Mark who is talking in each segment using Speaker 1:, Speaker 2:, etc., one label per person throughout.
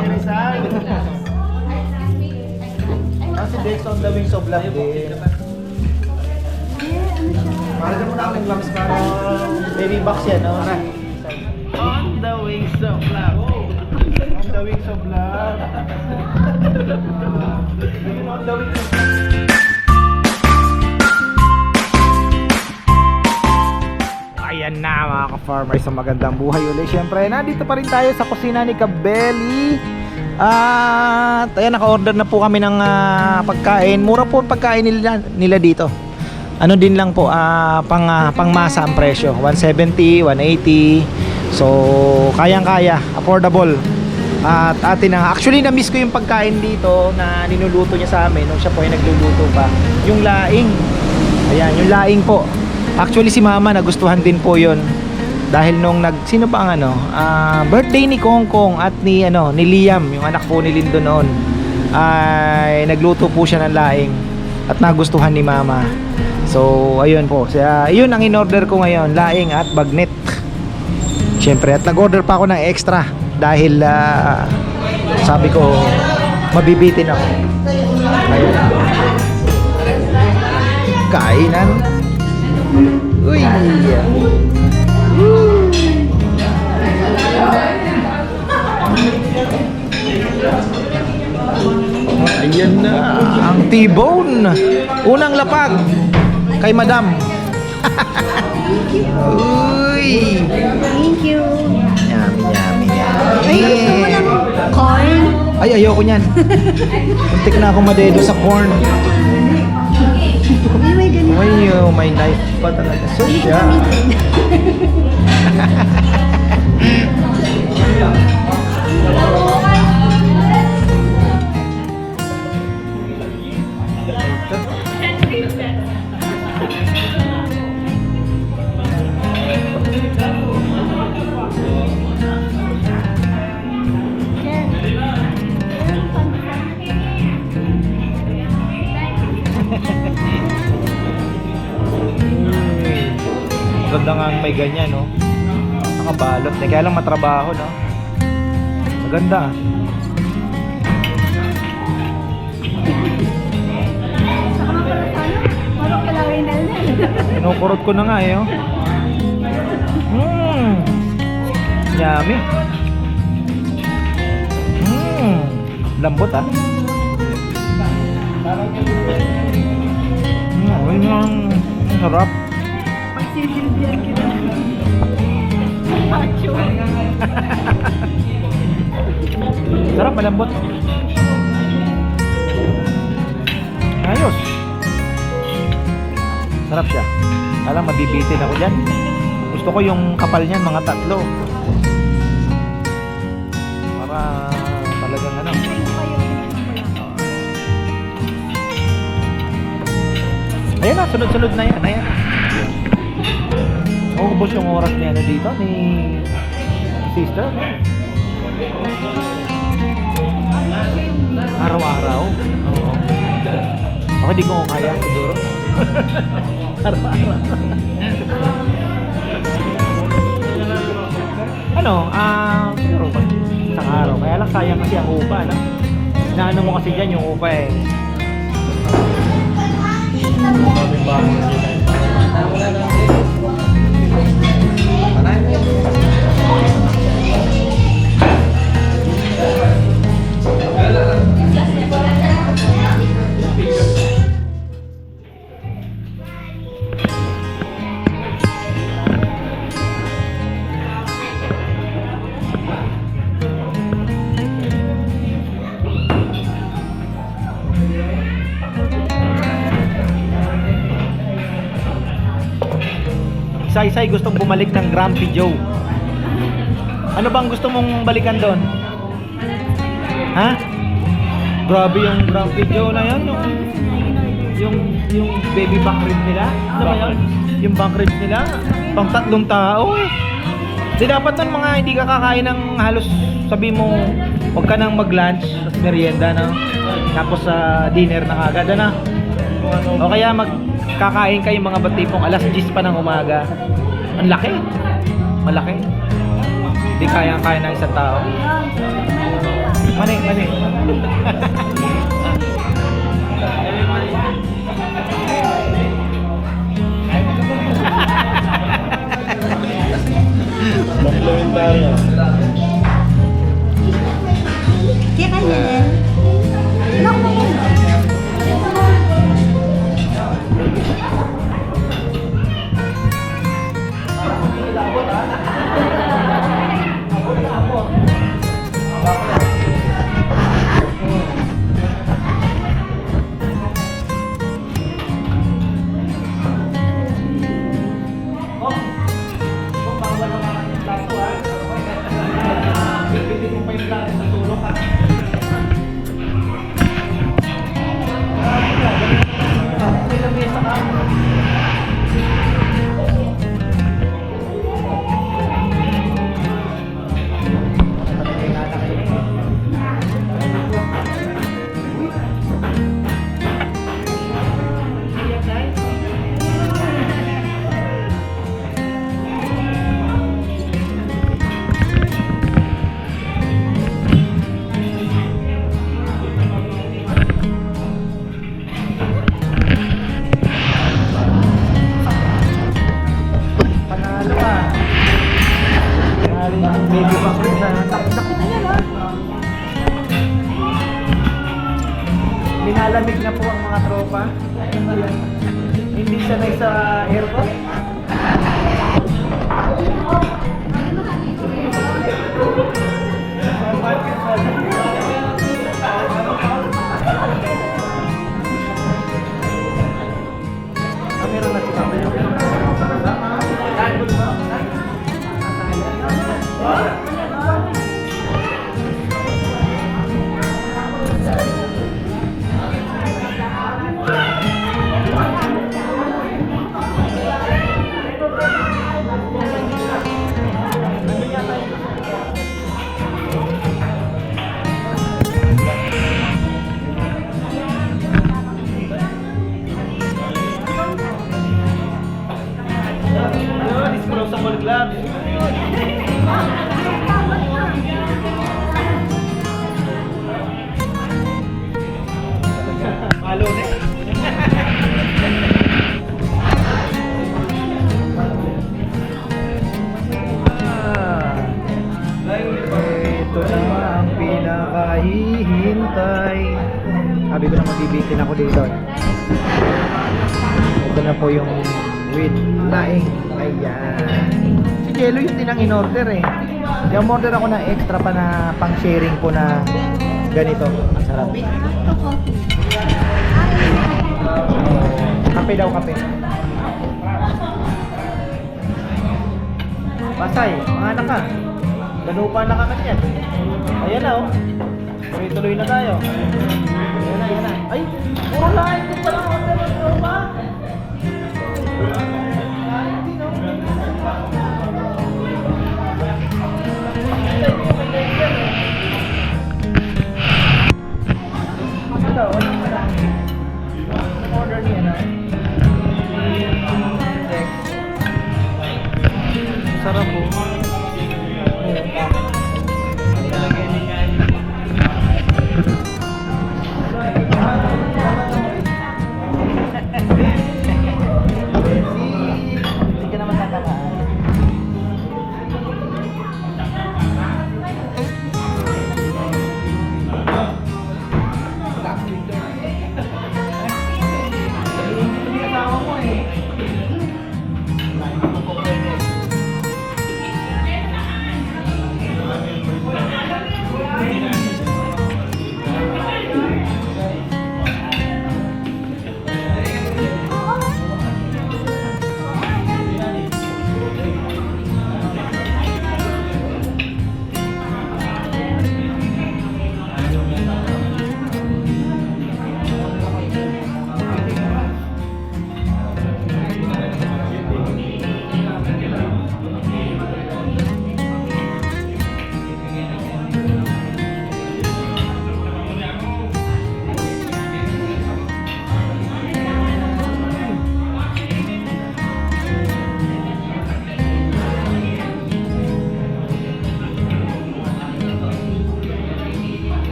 Speaker 1: Rizal. Kasi Dex on the Wings of Love din. Parang mo namin Max para baby box yan, no? On the Wings of Love. On the Wings of Love. On the Wings of Love. Ayan na mga ka-farmers, ang magandang buhay ulit. Siyempre, nandito pa rin tayo sa kusina ni Kabeli. At ayan, naka-order na po kami ng pagkain. Mura po pagkain nila dito. Ano din lang po, pang masa ang presyo. 170, 180. So, kayang-kaya, affordable. At atin na, actually na-miss ko yung pagkain dito na ninuluto niya sa amin nung siya po ay nagluluto pa. Yung laing. Ayan, yung laing po. Actually si Mama nagustuhan din po 'yon dahil nung sino ba ang birthday ni Kongkong at ni Liam, yung anak po ni Lindo noon, ay nagluto po siya ng laing at nagustuhan ni Mama. So ayun po, yun ang in-order ko ngayon, laing at bagnet. Siyempre, at nag-order pa ako ng extra dahil sabi ko mabibitin ako. Ayun. Kainan. Uy! Ayan na ang T-bone. Unang lapag kay Madam. Uy!
Speaker 2: Thank you.
Speaker 1: Yummy, yummy,
Speaker 2: Ay, gusto mo
Speaker 1: yummy.
Speaker 2: ng corn?
Speaker 1: Ay, ayoko niyan. Muntik na akong madedo sa corn.
Speaker 2: Ay, may ganito.
Speaker 1: Ay, may knife pa talaga. So siya. Maganda nga may ganyan, no? Nakabalot. Kaya lang matrabaho, no? Maganda. Kinukurot ko na nga, eh, oh. Yummy. Lambot, ah. Ayun ang sarap.
Speaker 2: Pagsisilbihan kita. Acho.
Speaker 1: Sarap, malambot. Ayos. Sarap siya. Alam, mabibitin ako dyan. Gusto ko yung kapal niyan, mga 3. Para talagang Ayan na, sunod-sunod na yan. Ayan. Ubos yung oras niya dito ni sister. Araw-araw. Oo. Ako di ko kaya siguro. Araw-araw. Siguro isang araw. Kaya lang sayang kasi ang upa, no? Inaano mo kasi dyan yung upa, eh. Saysay gustong bumalik ng Grumpy Joe. Ano bang gusto mong balikan doon? Ha? Grabe yung Grumpy Joe na yun. Yung baby back rib nila. Ano ba yun? Yung back rib nila. Pang 3 tao, eh. Di dapat nun mga hindi ka kakain ng halos, sabi mo, huwag ka nang mag-lunch, tapos merienda, no? Tapos sa dinner na kagad, na. O kaya magkakain kayo mga batipong alas 10 pa ng umaga. Ang laki. Malaki. Hindi kaya ng isang tao. Mali. Komplementaryo.
Speaker 2: Kaya kanya din. Lock mo yun. Panalo ka. Medyo pa ko sa sakit na yan, ha? Binalamig na po ang mga tropa. Hindi sanay sa aircon. Meron na si Papa. Disposable gloves. Malo na ito na ang pinakahihintay. Sabi ko na magbibitin ako dito. Ito na po yung with laing. Ayan. Si Jello yung tinang in-order eh. Yung order ako ng extra pa na pang sharing po na ganito. Ang sarap. Kape daw, kape. Pasay, mga anak ka. Ganupa na ka kanyan. Ayan na oh. Tuloy-tuloy na tayo. Ayan na, ayan na. Ay, puro lahat din pala order ng tropa. Order niya na. Sarap po.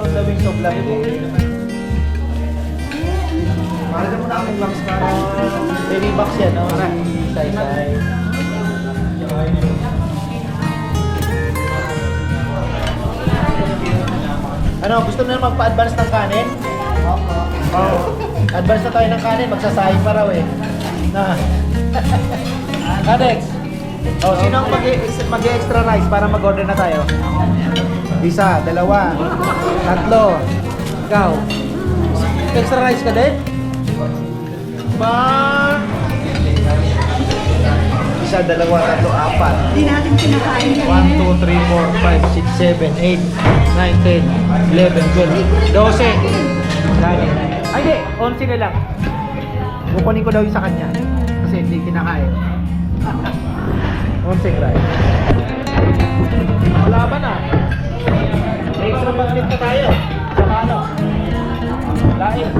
Speaker 2: from the wings of love po. Mahalaga mo na akong box para baby box yan, no? Say-say. Ano, gusto mo na magpa-advance ng kanin? Opo. Oo. Advance na tayo ng kanin, magsasayang pa raw eh. Na. Kadex. Oh, sino ang mag-extra rice para mag-order na tayo? Isa, dalawa, tatlo. Ikaw. Extra rice ka din? Ba? Isa, dalawa, tatlo, apat.
Speaker 3: Hindi natin kinakain
Speaker 2: 1, 2, 3, 4, 5, 6, 7, 8, 9, 10, 11, 12, 12. Dali. Ay, hindi. 11 na lang. Kukunin ko daw yung sa kanya. Kasi hindi kinakain. 11 rice. Wala ba na? May extra bagnet na tayo. Saka ano? Lain.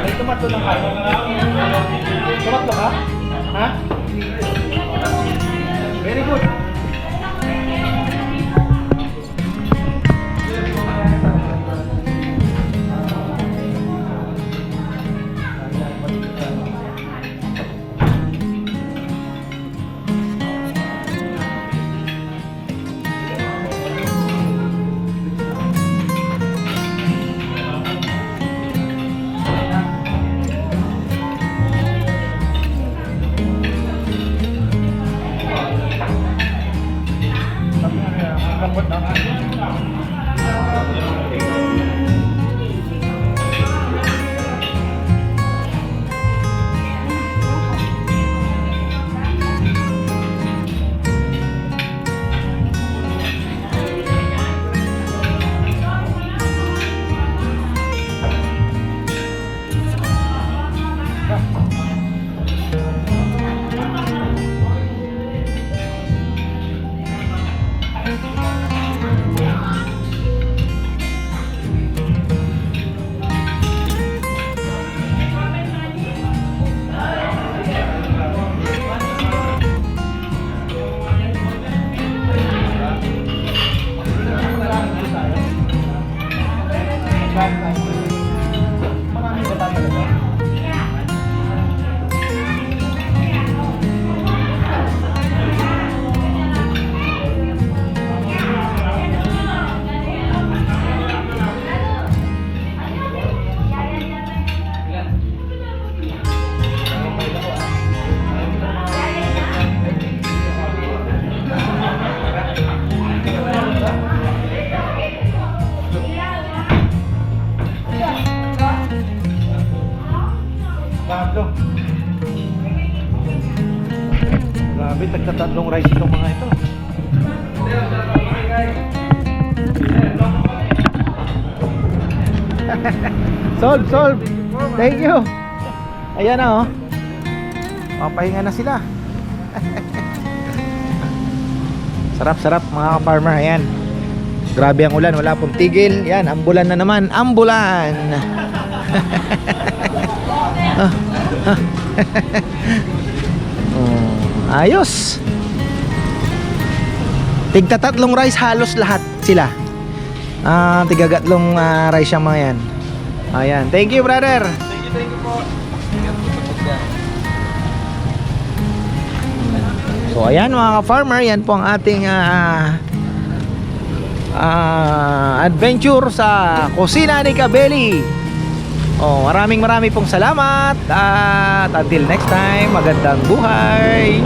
Speaker 2: May tomato lang kayo. Tomato ka? Ha? Very good. Lambot na. Maraming bata talaga. Tatlo. Grabe, tagtatatlong rice itong mga ito. Solve. Thank you. Ayan na oh. Papahinga na sila. Sarap mga ka-farmer. Ayan. Grabe ang ulan, wala pong tigil. Yan, ambulan na naman. Ambulan. Ayos. Tigtatatlong rice halos lahat sila. Tigagatlong rice yung mga yan. Ayan. Thank you, brother.
Speaker 3: Thank you po.
Speaker 1: So ayan mga ka-farmer, yan po ang ating adventure sa kusina ni Kabeli. Maraming pong salamat at until next time, magandang buhay.